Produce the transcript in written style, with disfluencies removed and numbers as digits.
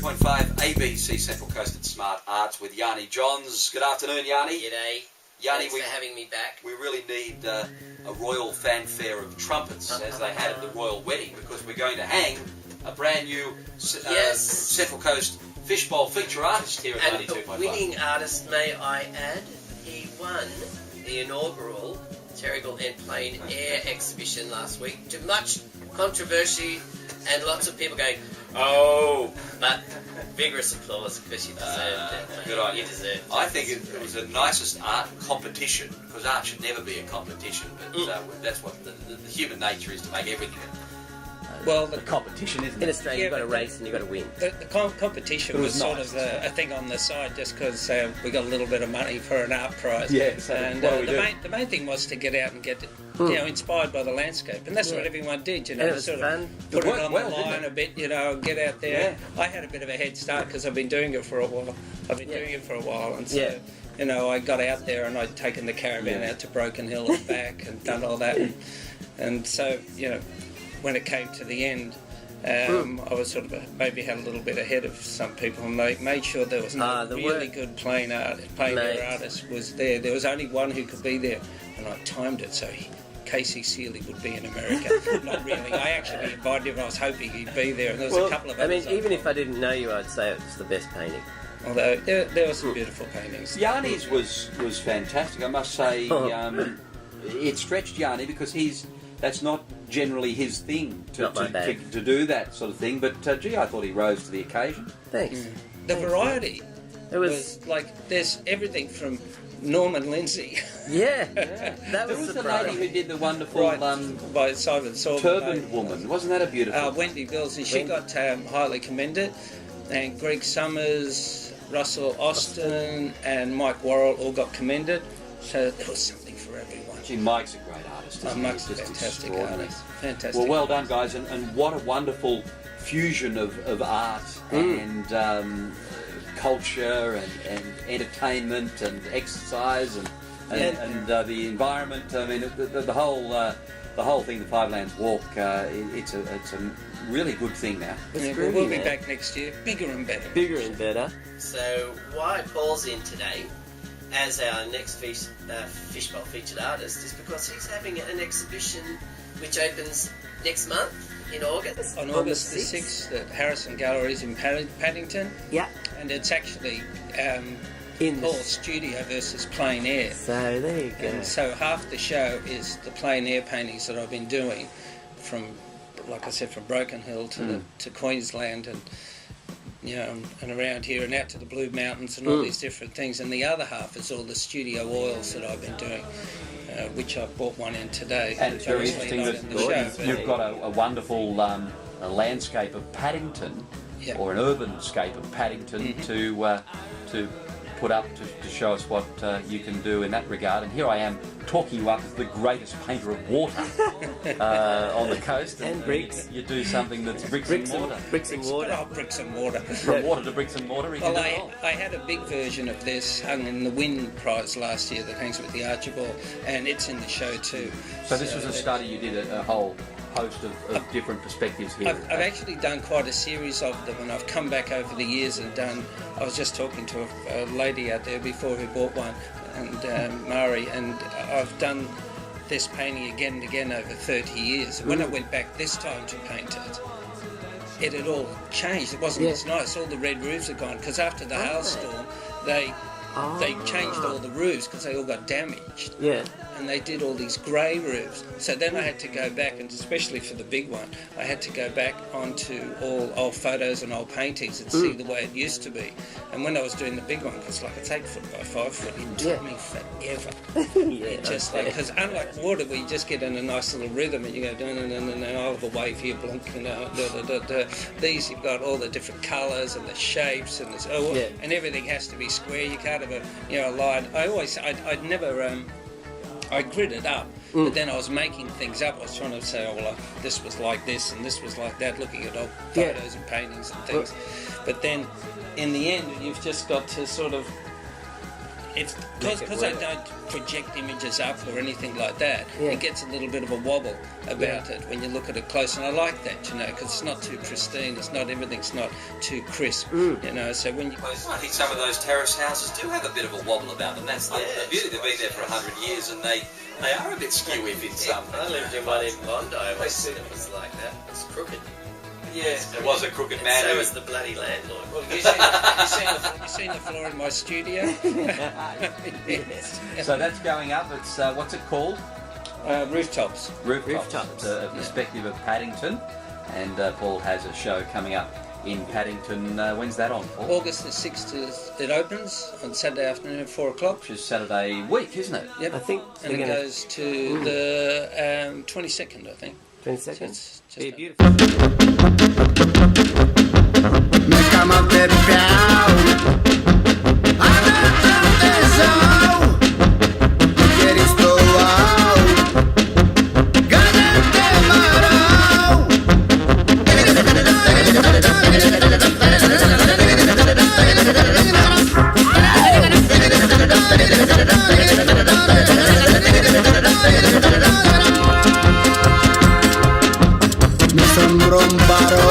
92.5 ABC Central Coast and Smart Arts with Yanni Johns. Good afternoon, Yanni. G'day. Yanni, Thanks for having me back. We really need a royal fanfare of trumpets as they had at the royal wedding, because we're going to hang a brand new Central Coast Fishbowl feature artist here at 92.5. Winning artist, may I add, he won the inaugural Terrigal and Plain Air exhibition last week, to much controversy and lots of people going, oh, but vigorous applause because you deserved it. Good on you. You deserved it. I think it was the nicest art competition, because art should never be a competition, but that's what the human nature is, to make everything well, the competition, isn't it? In Australia, you've got to race and you've got to win. The competition was sort of a thing on the side, just because we got a little bit of money for an art prize. Yeah, so and the main thing was to get out and get inspired by the landscape, and that's what everyone did. And it was sort fun. of put it on the line a bit, get out there. Yeah. I had a bit of a head start because I've been doing it for a while. And so. I got out there and I'd taken the caravan out to Broken Hill and back and done all that, and so when it came to the end, I was sort of maybe had a little bit ahead of some people, and made sure there was no really good plain air artist was there. There was only one who could be there, and I timed it so Casey Seeley would be in America. Not really. I actually invited him. I was hoping he'd be there, and there was a couple of others. I mean, even if I didn't know you, I'd say it was the best painting. Although there were some beautiful paintings. Yanni's was fantastic, I must say. It stretched Yanni, because that's not generally his thing to do that sort of thing, but I thought he rose to the occasion. Thanks. The variety was like, there's everything from Norman Lindsay. That was the lady who did the wonderful by Simon Sorbo, turbaned woman. Wasn't that a beautiful? Wendy Bills, and she got highly commended, and Greg Summers, Russell Austin, and Mike Worrell all got commended. So there was something for everyone. Gee, Mike's a great artist. Mike's a fantastic artist. Fantastic. Well done, guys, and what a wonderful fusion of art and culture and entertainment and exercise and the environment. I mean, the whole thing, the Five Lands Walk. It's a really good thing now. We'll be back next year, bigger and better. Bigger and better. So why Paul's in today as our next Fishbowl featured artist is because he's having an exhibition which opens next month in August. On August the 6th at Harrison Galleries in Paddington. Yeah. And it's actually Paul's studio versus plein air. So there you go. And so half the show is the plein air paintings that I've been doing from, like I said, from Broken Hill to Queensland and and around here and out to the Blue Mountains and all these different things. And the other half is all the studio oils that I've been doing, which I brought one in today. And it's very interesting that you've got a wonderful a landscape of Paddington, or an urban scape of Paddington to put up to show us what you can do in that regard. And here I am talking you up as the greatest painter of water on the coast. And bricks. You do something that's bricks and mortar. Bricks and water. Oh, bricks and mortar. From water to bricks and mortar. Well, I had a big version of this hung in the Win Prize last year that hangs with the Archibald, and it's in the show too. So this was a study, you did a whole host of different perspectives here. I've actually done quite a series of them, and I've come back over the years and I was just talking to a lady out there before who bought one, and Mari, and I've done this painting again and again over 30 years. When I went back this time to paint it had all changed. It wasn't as nice. All the red roofs are gone, because after the hailstorm, they changed all the roofs because they all got damaged. And they did all these grey roofs. So then I had to go back, and especially for the big one, I had to go back onto all old photos and old paintings and see the way it used to be. And when I was doing the big one, because like it's 8 foot by 5 foot, it took me forever. Just like, because unlike water, where you just get in a nice little rhythm and you go, I'll have a wave here, blink, These, you've got all the different colours and the shapes and and everything has to be square. You can't have a line. I'd never. I grid it up, but then I was making things up. I was trying to say, this was like this and this was like that, looking at old photos and paintings and things. But then, in the end, you've just got to sort of, Because I don't project images up or anything like that, it gets a little bit of a wobble about it when you look at it close, and I like that, because it's not too pristine, everything's not too crisp, so when you... I think some of those terrace houses do have a bit of a wobble about them. That's the beauty. They've been there for 100 years, and they are a bit skew-if in some. I lived in one in Bondi, it was like that. It's crooked. Yes, it was a crooked man. So was the bloody landlord. Well, you seen the floor in my studio? Yes. So that's going up. It's what's it called? Rooftops. Rooftops. A perspective of Paddington, and Paul has a show coming up in Paddington. When's that on, Paul? August the 6th. It opens on Saturday afternoon at 4 o'clock. Which is Saturday week, isn't it? Yep. I think. And it goes to the 22nd, I think. 22nd. So Be beautiful. Mi sembra un barò